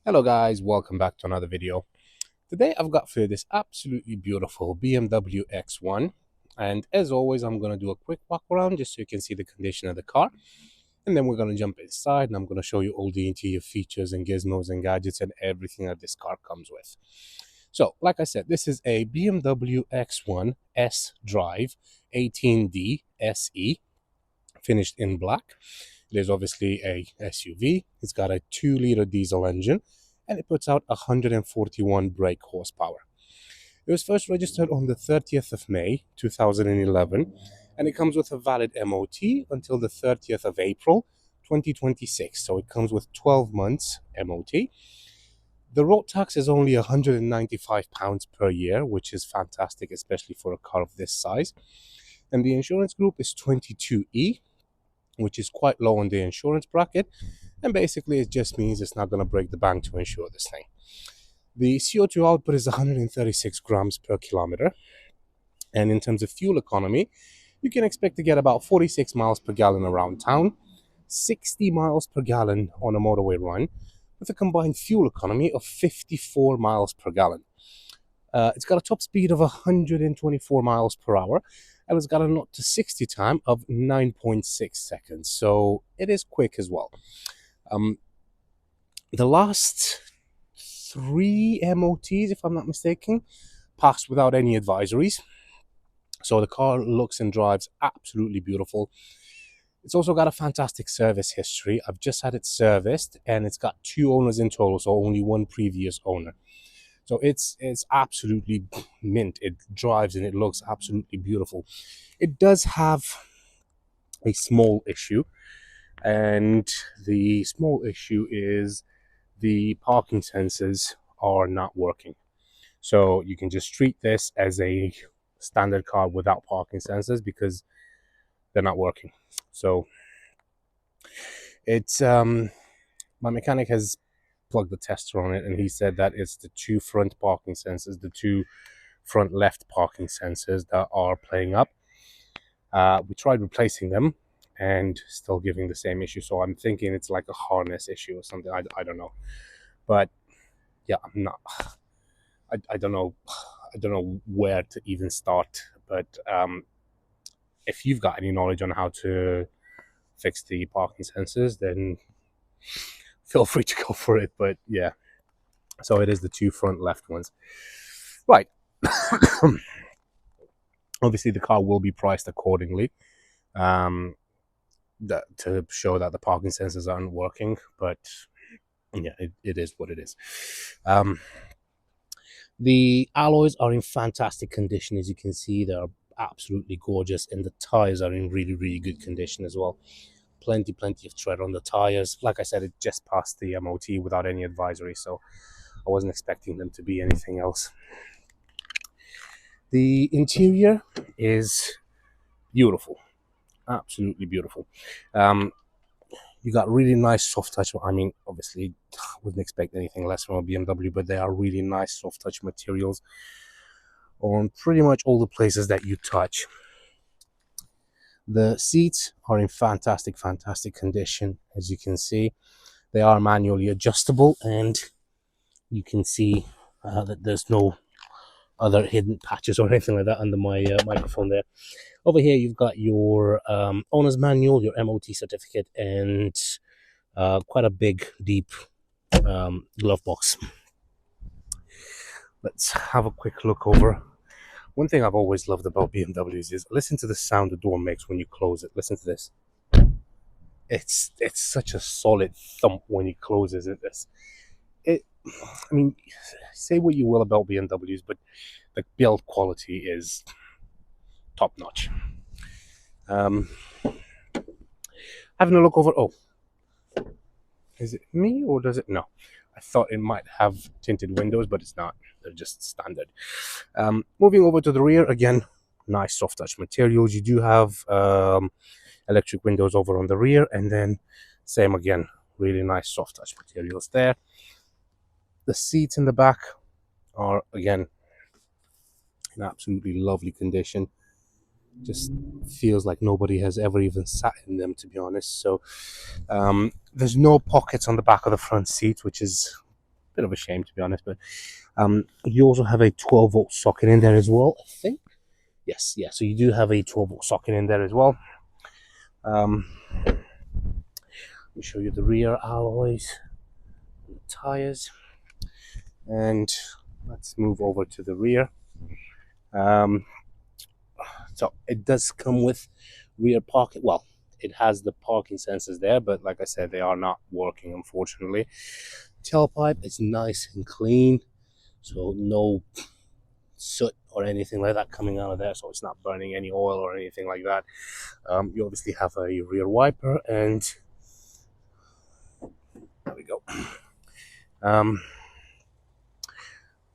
Hello guys, welcome back to another video. Today I've got for you this absolutely beautiful BMW X1, and as always I'm going to do a quick walk around just so you can see the condition of the car, and then we're going to jump inside and I'm going to show you all the interior features and gizmos and gadgets and everything that this car comes with. So like I said, this is a BMW X1 Sdrive 18D SE, finished in black. It is obviously a SUV. It's got a 2-liter diesel engine and it puts out 141 brake horsepower. It was first registered on the 30th of May 2011 and it comes with a valid MOT until the 30th of April 2026. So it comes with 12 months MOT. The road tax is only £195 per year, which is fantastic, especially for a car of this size. And the insurance group is 22E, which is quite low on the insurance bracket, and basically it just means it's not going to break the bank to insure this thing. The CO2 output is 136 grams per kilometer, and in terms of fuel economy, you can expect to get about 46 miles per gallon around town, 60 miles per gallon on a motorway run, with a combined fuel economy of 54 miles per gallon. It's got a top speed of 124 miles per hour, and it's got a 0 to 60 time of 9.6 seconds, so it is quick as well. The last 3 MOTs, if I'm not mistaken, passed without any advisories, so the car looks and drives absolutely beautiful. It's also got a fantastic service history. I've just had it serviced, and it's got 2 owners in total, so only 1 previous owner. So it's absolutely mint. It drives and it looks absolutely beautiful. It does have a small issue, and the small issue is the parking sensors are not working. So you can just treat this as a standard car without parking sensors because they're not working. So it's my mechanic has plugged the tester on it, and he said that it's the 2 front parking sensors, the 2 front left parking sensors that are playing up. We tried replacing them and still giving the same issue, so I'm thinking it's like a harness issue or something. I don't know, but yeah, I'm not. I don't know. I don't know where to even start. But if you've got any knowledge on how to fix the parking sensors, then feel free to go for it. But yeah, so it is the 2 front left ones, right? Obviously, the car will be priced accordingly, to show that the parking sensors aren't working. But yeah, it is what it is. The alloys are in fantastic condition. As you can see, they're absolutely gorgeous, and the tires are in really, really good condition as well. Plenty of tread on the tires. Like I said, it just passed the MOT without any advisory, so I wasn't expecting them to be anything else. The interior is beautiful, absolutely beautiful. You got really nice soft touch. I mean, obviously, wouldn't expect anything less from a BMW, but they are really nice soft touch materials on pretty much all the places that you touch. The seats are in fantastic condition. As you can see, they are manually adjustable, and you can see that there's no other hidden patches or anything like that under my microphone there. Over here, you've got your owner's manual, your MOT certificate, and quite a big, deep glove box. Let's have a quick look over. One thing I've always loved about BMWs is listen to the sound the door makes when you close it. Listen to this. It's such a solid thump when it closes it. I mean, say what you will about BMWs, but the build quality is top notch. Having a look over. Oh, is it me or does it? No, I thought it might have tinted windows, but it's not. They're just standard. Moving over to the rear, again, nice soft touch materials. You do have electric windows over on the rear, and then same again, really nice soft touch materials there. The seats in the back are again in absolutely lovely condition. Just feels like nobody has ever even sat in them, to be honest. So there's no pockets on the back of the front seat, which is bit of a shame, to be honest. But you also have a 12-volt socket in there as well, I think. Yes, yeah. So you do have a 12-volt socket in there as well. Let me show you the rear alloys, the tires, and let's move over to the rear. So it does come with rear parking. Well, it has the parking sensors there, but like I said, they are not working, unfortunately. Tailpipe is nice and clean, so no soot or anything like that coming out of there, so it's not burning any oil or anything like that. You obviously have a rear wiper, and there we go.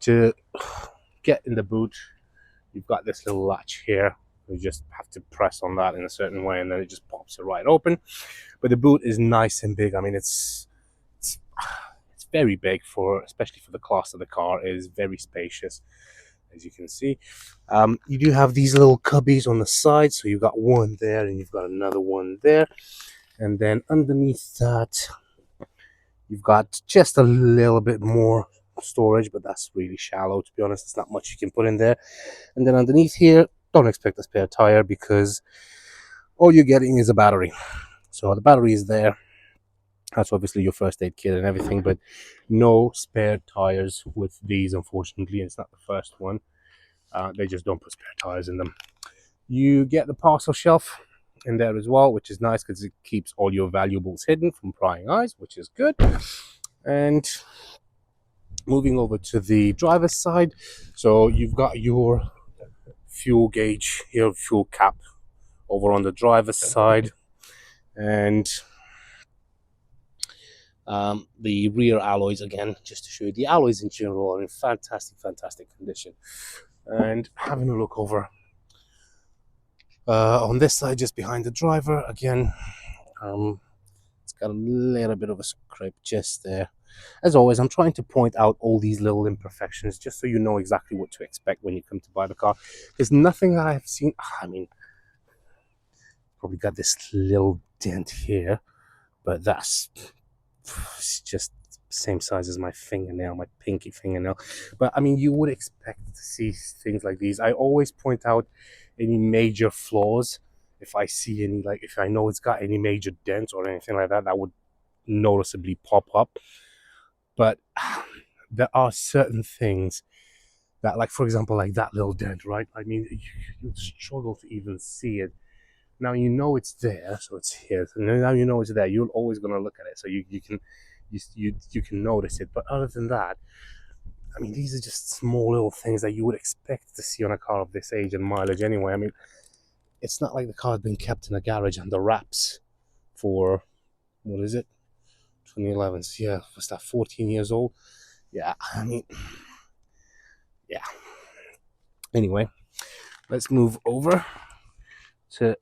To get in the boot, you've got this little latch here. You just have to press on that in a certain way, and then it just pops it right open. But the boot is nice and big. I mean, it's very big, for especially for the class of the car. It is very spacious, as you can see. You do have these little cubbies on the side, so you've got one there and you've got another one there, and then underneath that you've got just a little bit more storage, but that's really shallow, to be honest. There's not much you can put in there. And then underneath here, don't expect a spare tire, because all you're getting is a battery. So the battery is there. That's obviously your first aid kit and everything, but no spare tires with these, unfortunately. It's not the first one. They just don't put spare tires in them. You get the parcel shelf in there as well, which is nice because it keeps all your valuables hidden from prying eyes, which is good. And moving over to the driver's side, so you've got your fuel gauge, your fuel cap over on the driver's side, and the rear alloys, again, just to show you, the alloys in general are in fantastic condition. And having a look over on this side, just behind the driver, again, it's got a little bit of a scrape just there. As always, I'm trying to point out all these little imperfections just so you know exactly what to expect when you come to buy the car. There's nothing I've seen. I mean, probably got this little dent here, but that's just same size as my fingernail, my pinky fingernail. But I mean, you would expect to see things like these. I always point out any major flaws if I see any, like if I know it's got any major dents or anything like that, that would noticeably pop up. But there are certain things that, like for example, like that little dent, right? I mean, you'd struggle to even see it. Now you know it's there, so it's here. So now you know it's there. You're always gonna look at it, so you can notice it. But other than that, I mean, these are just small little things that you would expect to see on a car of this age and mileage anyway. I mean, it's not like the car's been kept in a garage under wraps for, what is it, 2011. So yeah, was that 14 years old? Yeah, I mean, yeah. Anyway, let's move over to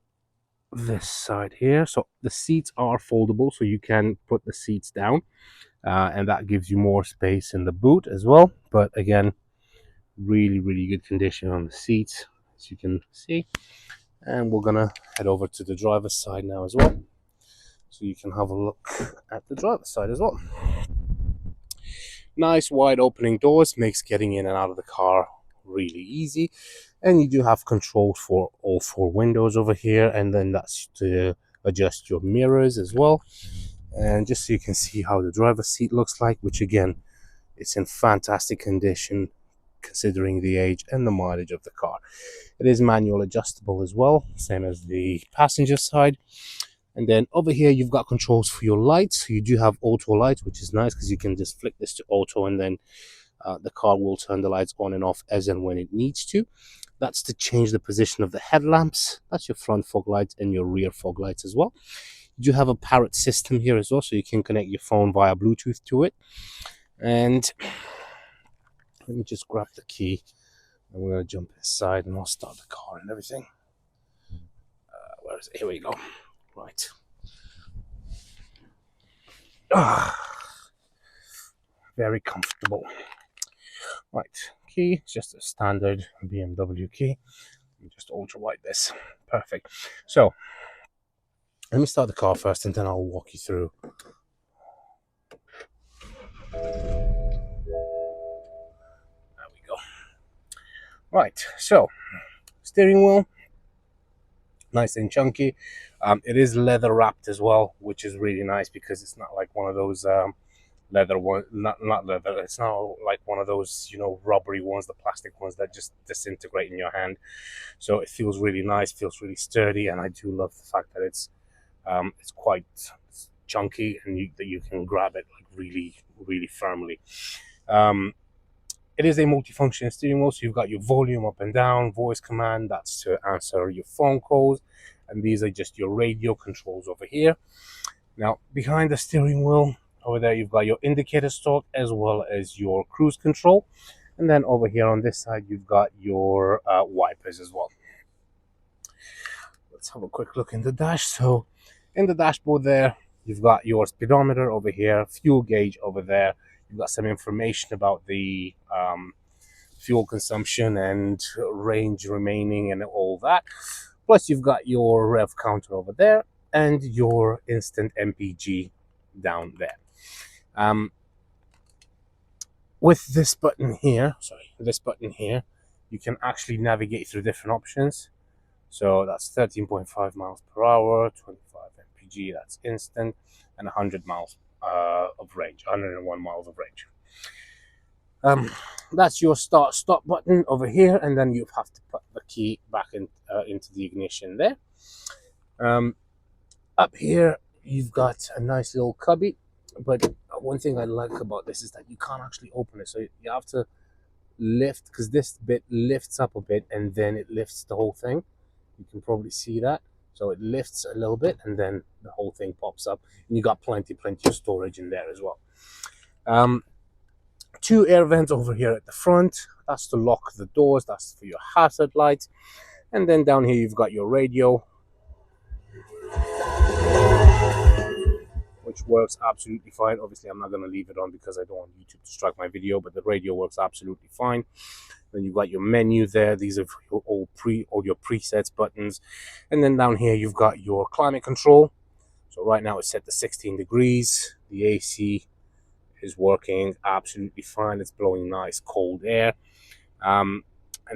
this side here. So the seats are foldable, so you can put the seats down, and that gives you more space in the boot as well. But again, really good condition on the seats, as you can see. And we're gonna head over to the driver's side now as well, so you can have a look at the driver's side as well. Nice wide opening doors, makes getting in and out of the car really easy. And you do have controls for all four windows over here, and then that's to adjust your mirrors as well. And just so you can see how the driver's seat looks like, which again, it's in fantastic condition considering the age and the mileage of the car. It is manual adjustable as well, same as the passenger side. And then over here, you've got controls for your lights. You do have auto lights, which is nice because you can just flick this to auto, and then the car will turn the lights on and off as and when it needs to. That's to change the position of the headlamps. That's your front fog lights and your rear fog lights as well. You do have a parrot system here as well, so you can connect your phone via Bluetooth to it. And let me just grab the key, and we're going to jump inside and I'll start the car and everything. Where is it? Here we go. Right. Very comfortable. Right, key, it's just a standard BMW key. Let me just ultra wide this. Perfect. So let me start the car first, and then I'll walk you through. Right, so steering wheel, nice and chunky. It is leather wrapped as well, which is really nice because it's not like one of those leather one, not leather. It's not like one of those, you know, rubbery ones, the plastic ones that just disintegrate in your hand. So it feels really nice, feels really sturdy, and I do love the fact that it's quite chunky and that you can grab it like really, really firmly. Um, it is a multifunction steering wheel, so you've got your volume up and down, voice command, that's to answer your phone calls, and these are just your radio controls over here. Now, behind the steering wheel, over there, you've got your indicator stalk as well as your cruise control. And then over here on this side, you've got your wipers as well. Let's have a quick look in the dash. So in the dashboard there, you've got your speedometer over here, fuel gauge over there. You've got some information about the fuel consumption and range remaining and all that. Plus, you've got your rev counter over there and your instant MPG down there. With this button here, you can actually navigate through different options. So that's 13.5 miles per hour, 25 mpg, that's instant, and 100 miles of range, 101 miles of range. That's your start stop button over here, and then you have to put the key back into the ignition there. Up here, you've got a nice little cubby, but one thing I like about this is that you can't actually open it, so you have to lift, because this bit lifts up a bit and then it lifts the whole thing. You can probably see that. So it lifts a little bit and then the whole thing pops up, and you got plenty of storage in there as well. Two air vents over here at the front. That's to lock the doors, that's for your hazard lights. And then down here you've got your radio, which works absolutely fine. Obviously, I'm not going to leave it on because I don't want YouTube to strike my video, but the radio works absolutely fine. Then you've got your menu there. These are all your presets buttons. And then down here, you've got your climate control. So right now it's set to 16 degrees. The AC is working absolutely fine. It's blowing nice cold air. And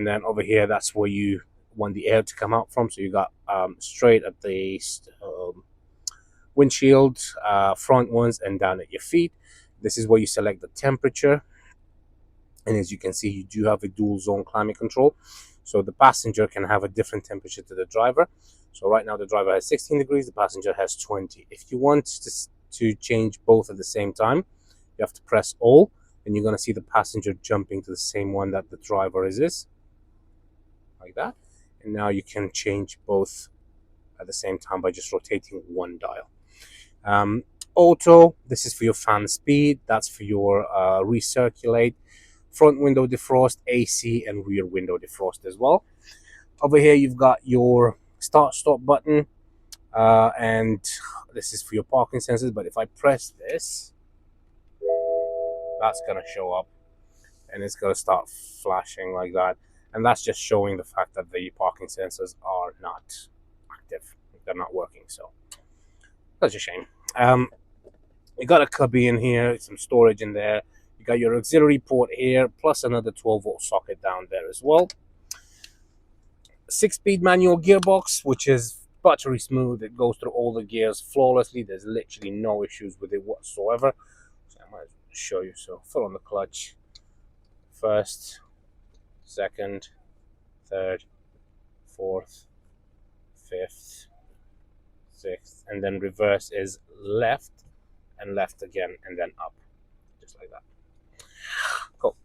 then over here, that's where you want the air to come out from. So you got straight at the windshield, front ones, and down at your feet. This is where you select the temperature, and as you can see, you do have a dual zone climate control, so the passenger can have a different temperature to the driver. So right now the driver has 16 degrees, the passenger has 20. If you want to change both at the same time, you have to press all, and you're going to see the passenger jumping to the same one that the driver is like that. And now you can change both at the same time by just rotating one dial. Auto, this is for your fan speed, that's for your recirculate, front window defrost, AC, and rear window defrost as well. Over here you've got your start stop button, and this is for your parking sensors, but if I press this, that's going to show up and it's going to start flashing like that, and that's just showing the fact that the parking sensors are not active, they're not working. So that's a shame. You got a cubby in here, some storage in there. You got your auxiliary port here, plus another 12-volt socket down there as well. 6-speed manual gearbox, which is buttery smooth. It goes through all the gears flawlessly. There's literally no issues with it whatsoever. So I might as well show you. So full on the clutch. First, second, third, fourth, fifth, sixth, and then reverse is left and left again, and then up, just like that. Cool.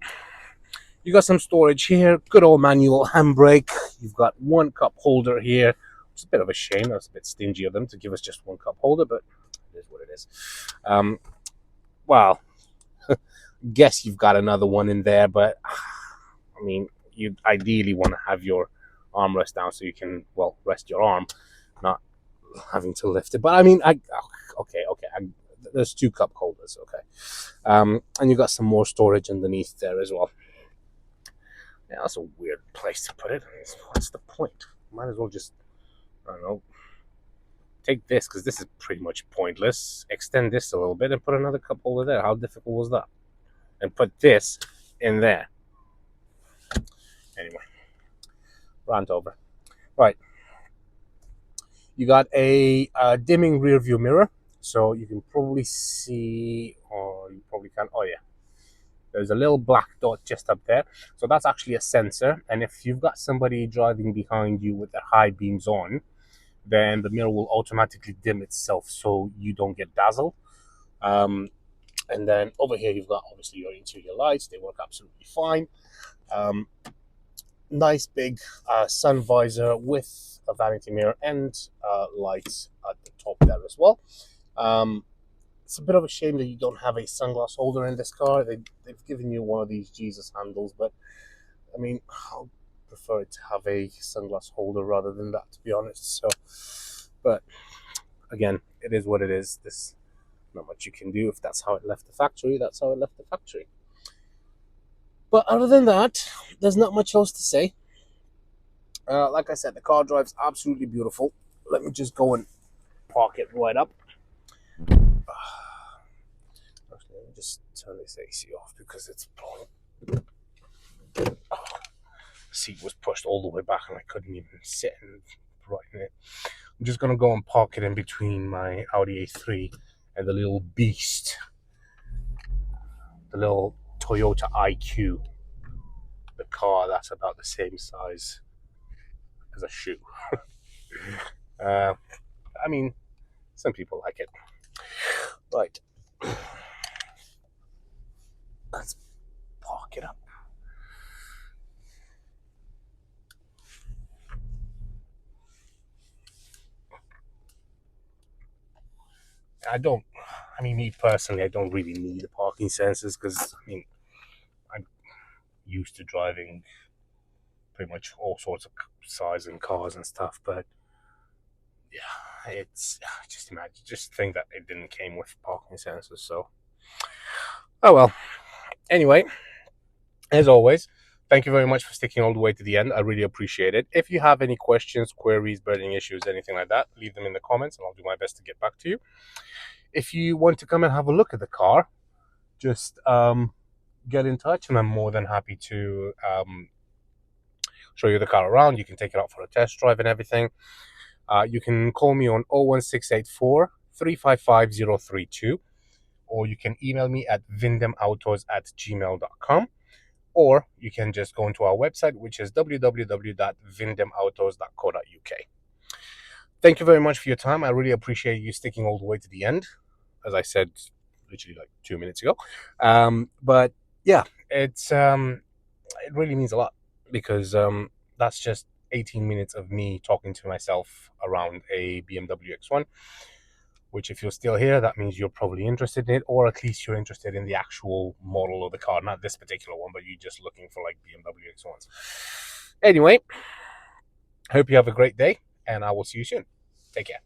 You got some storage here, good old manual handbrake. You've got one cup holder here, which is a bit of a shame. That's a bit stingy of them to give us just one cup holder, but it is what it is. Well, guess you've got another one in there, but I mean, you ideally want to have your armrest down so you can, well, rest your arm, not having to lift it. But I mean, there's 2 cup holders, okay. And you got some more storage underneath there as well. Yeah, that's a weird place to put it. What's the point? Might as well just, I don't know, take this, because this is pretty much pointless. Extend this a little bit and put another cup holder there. How difficult was that? And put this in there. Anyway, rant over. Right, you got a dimming rear view mirror, so you can probably see, or you probably can. Oh yeah, there's a little black dot just up there. So that's actually a sensor. And if you've got somebody driving behind you with their high beams on, then the mirror will automatically dim itself so you don't get dazzled. And then over here, you've got obviously your interior lights. They work absolutely fine. Um, nice big sun visor with a vanity mirror and lights at the top there as well. It's a bit of a shame that you don't have a sunglass holder in this car. They've given you one of these Jesus handles, but I mean, I'll prefer to have a sunglass holder rather than that, to be honest. So, but again, it is what it is. There's not much you can do. If that's how it left the factory, that's how it left the factory. But other than that, there's not much else to say. Like I said, the car drives absolutely beautiful. Let me just go and park it right up. Actually, let me just turn this AC off because it's blowing. The seat was pushed all the way back and I couldn't even sit and right in it. I'm just gonna go and park it in between my Audi A3 and the little beast, the little Toyota IQ, the car that's about the same size as a shoe. I mean, some people like it. Right. Let's park it up. Me personally, I don't really need the parking sensors because, I mean, I'm used to driving pretty much all sorts of size and cars and stuff, but yeah, it's just think that it didn't came with parking sensors, so oh well. Anyway, as always, thank you very much for sticking all the way to the end. I really appreciate it. If you have any questions, queries, burning issues, anything like that, leave them in the comments and I'll do my best to get back to you. If you want to come and have a look at the car, just get in touch and I'm more than happy to show you the car around. You can take it out for a test drive and everything. You can call me on 01684 355 032, or you can email me at vindemautos@gmail.com, or you can just go into our website, which is www.vindemautos.co.uk. Thank you very much for your time. I really appreciate you sticking all the way to the end, as I said literally like 2 minutes ago. But yeah, it really means a lot because that's just 18 minutes of me talking to myself around a BMW X1, which if you're still here, that means you're probably interested in it, or at least you're interested in the actual model of the car, not this particular one, but you're just looking for like BMW X1s. Anyway, hope you have a great day, and I will see you soon. Take care.